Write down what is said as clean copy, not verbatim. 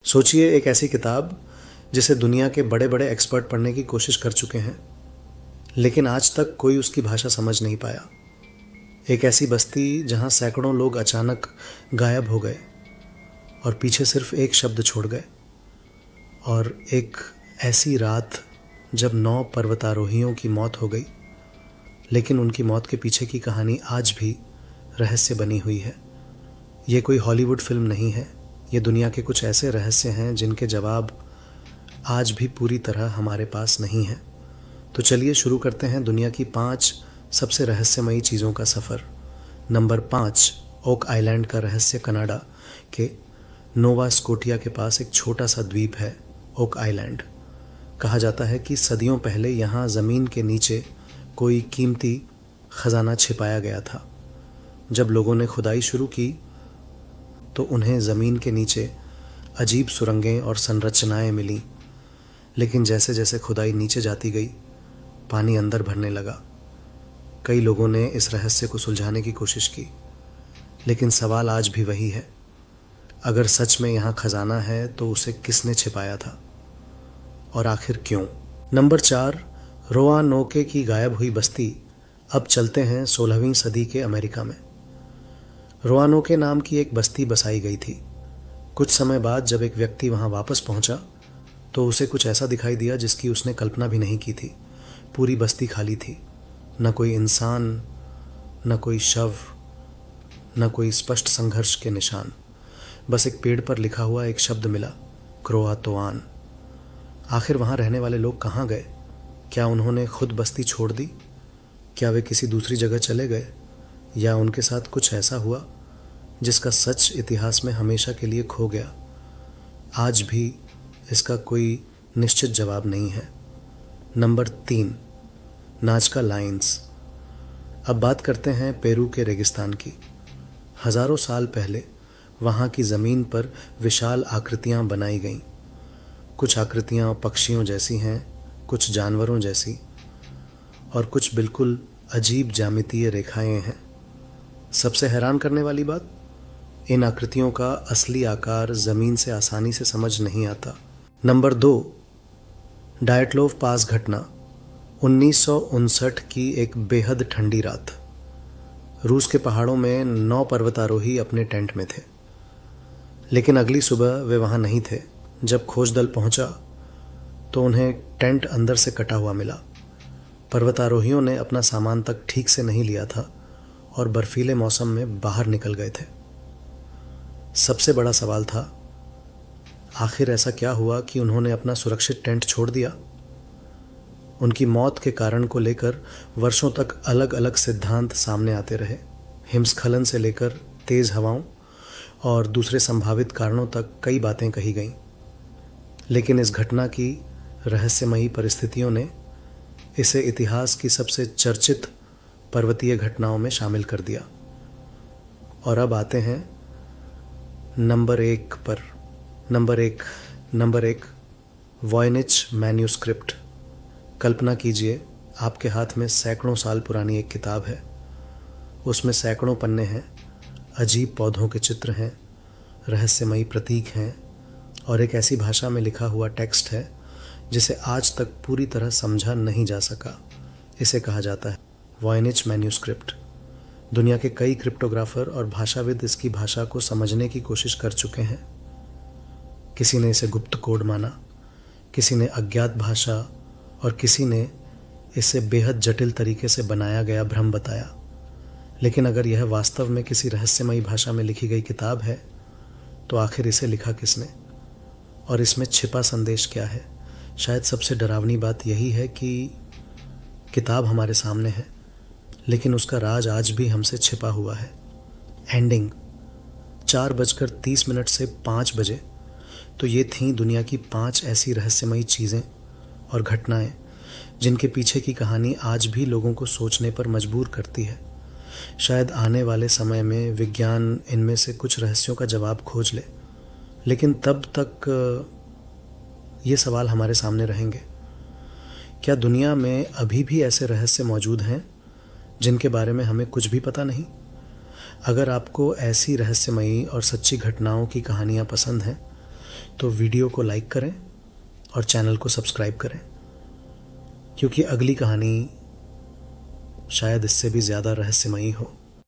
सोचिए एक ऐसी किताब जिसे दुनिया के बड़े बड़े एक्सपर्ट पढ़ने की कोशिश कर चुके हैं, लेकिन आज तक कोई उसकी भाषा समझ नहीं पाया। एक ऐसी बस्ती जहां सैकड़ों लोग अचानक गायब हो गए और पीछे सिर्फ एक शब्द छोड़ गए। और एक ऐसी रात जब 9 पर्वतारोहियों की मौत हो गई, लेकिन उनकी मौत के पीछे की कहानी आज भी रहस्य बनी हुई है। ये कोई हॉलीवुड फिल्म नहीं है, ये दुनिया के कुछ ऐसे रहस्य हैं जिनके जवाब आज भी पूरी तरह हमारे पास नहीं है। तो चलिए शुरू करते हैं दुनिया की 5 सबसे रहस्यमयी चीज़ों का सफ़र। नंबर 5, ओक आइलैंड का रहस्य। कनाडा के नोवा स्कोटिया के पास एक छोटा सा द्वीप है, ओक आइलैंड। कहा जाता है कि सदियों पहले यहाँ ज़मीन के नीचे कोई कीमती ख़जाना छिपाया गया था। जब लोगों ने खुदाई शुरू की तो उन्हें ज़मीन के नीचे अजीब सुरंगें और संरचनाएं मिलीं, लेकिन जैसे जैसे खुदाई नीचे जाती गई, पानी अंदर भरने लगा। कई लोगों ने इस रहस्य को सुलझाने की कोशिश की, लेकिन सवाल आज भी वही है, अगर सच में यहाँ खजाना है तो उसे किसने छिपाया था और आखिर क्यों। नंबर 4, रोआनोके की गायब हुई बस्ती। अब चलते हैं 16वीं सदी के अमेरिका में। रोआनोके नाम की एक बस्ती बसाई गई थी। कुछ समय बाद जब एक व्यक्ति वहाँ वापस पहुँचा तो उसे कुछ ऐसा दिखाई दिया जिसकी उसने कल्पना भी नहीं की थी। पूरी बस्ती खाली थी, न कोई इंसान, न कोई शव, न कोई स्पष्ट संघर्ष के निशान। बस एक पेड़ पर लिखा हुआ एक शब्द मिला, क्रोआतोआन। आखिर वहाँ रहने वाले लोग कहाँ गए? क्या उन्होंने खुद बस्ती छोड़ दी? क्या वे किसी दूसरी जगह चले गए? या उनके साथ कुछ ऐसा हुआ जिसका सच इतिहास में हमेशा के लिए खो गया? आज भी इसका कोई निश्चित जवाब नहीं है। Number 3, नाजका lines. अब बात करते हैं पेरू के रेगिस्तान की। हज़ारों साल पहले वहाँ की ज़मीन पर विशाल आकृतियाँ बनाई गईं। कुछ आकृतियाँ पक्षियों जैसी हैं, कुछ जानवरों जैसी, और कुछ बिल्कुल अजीब ज्यामितीय रेखाएं हैं। सबसे हैरान करने वाली बात, इन आकृतियों का असली आकार ज़मीन से आसानी से समझ नहीं आता। नंबर 2, डायटलोव पास घटना। 1959 की एक बेहद ठंडी रात। रूस के पहाड़ों में 9 पर्वतारोही अपने टेंट में थे, लेकिन अगली सुबह वे वहाँ नहीं थे। जब खोज दल पहुँचा तो उन्हें टेंट अंदर से कटा हुआ मिला। पर्वतारोहियों ने अपना सामान तक ठीक से नहीं लिया था और बर्फीले मौसम में बाहर निकल गए थे। सबसे बड़ा सवाल था, आखिर ऐसा क्या हुआ कि उन्होंने अपना सुरक्षित टेंट छोड़ दिया? उनकी मौत के कारण को लेकर वर्षों तक अलग अलग सिद्धांत सामने आते रहे। हिमस्खलन से लेकर तेज़ हवाओं और दूसरे संभावित कारणों तक कई बातें कही गईं, लेकिन इस घटना की रहस्यमयी परिस्थितियों ने इसे इतिहास की सबसे चर्चित पर्वतीय घटनाओं में शामिल कर दिया। और अब आते हैं नंबर 1 पर। नंबर एक, वॉयनिच मैन्यूस्क्रिप्ट। कल्पना कीजिए, आपके हाथ में सैकड़ों साल पुरानी एक किताब है। उसमें सैकड़ों पन्ने हैं, अजीब पौधों के चित्र हैं, रहस्यमयी प्रतीक हैं, और एक ऐसी भाषा में लिखा हुआ टेक्स्ट है जिसे आज तक पूरी तरह समझा नहीं जा सका। इसे कहा जाता है वॉयनिच मैन्यूस्क्रिप्ट। दुनिया के कई क्रिप्टोग्राफर और भाषाविद इसकी भाषा को समझने की कोशिश कर चुके हैं। किसी ने इसे गुप्त कोड माना, किसी ने अज्ञात भाषा, और किसी ने इसे बेहद जटिल तरीके से बनाया गया भ्रम बताया। लेकिन अगर यह वास्तव में किसी रहस्यमयी भाषा में लिखी गई किताब है, तो आखिर इसे लिखा किसने और इसमें छिपा संदेश क्या है? शायद सबसे डरावनी बात यही है कि किताब हमारे सामने है, लेकिन उसका राज आज भी हमसे छिपा हुआ है। एंडिंग 4:30 से 5 बजे। तो ये थीं दुनिया की 5 ऐसी रहस्यमयी चीज़ें और घटनाएं जिनके पीछे की कहानी आज भी लोगों को सोचने पर मजबूर करती है। शायद आने वाले समय में विज्ञान इनमें से कुछ रहस्यों का जवाब खोज ले, लेकिन तब तक ये सवाल हमारे सामने रहेंगे। क्या दुनिया में अभी भी ऐसे रहस्य मौजूद हैं जिनके बारे में हमें कुछ भी पता नहीं? अगर आपको ऐसी रहस्यमयी और सच्ची घटनाओं की कहानियाँ पसंद हैं तो वीडियो को लाइक करें और चैनल को सब्सक्राइब करें, क्योंकि अगली कहानी शायद इससे भी ज़्यादा रहस्यमयी हो।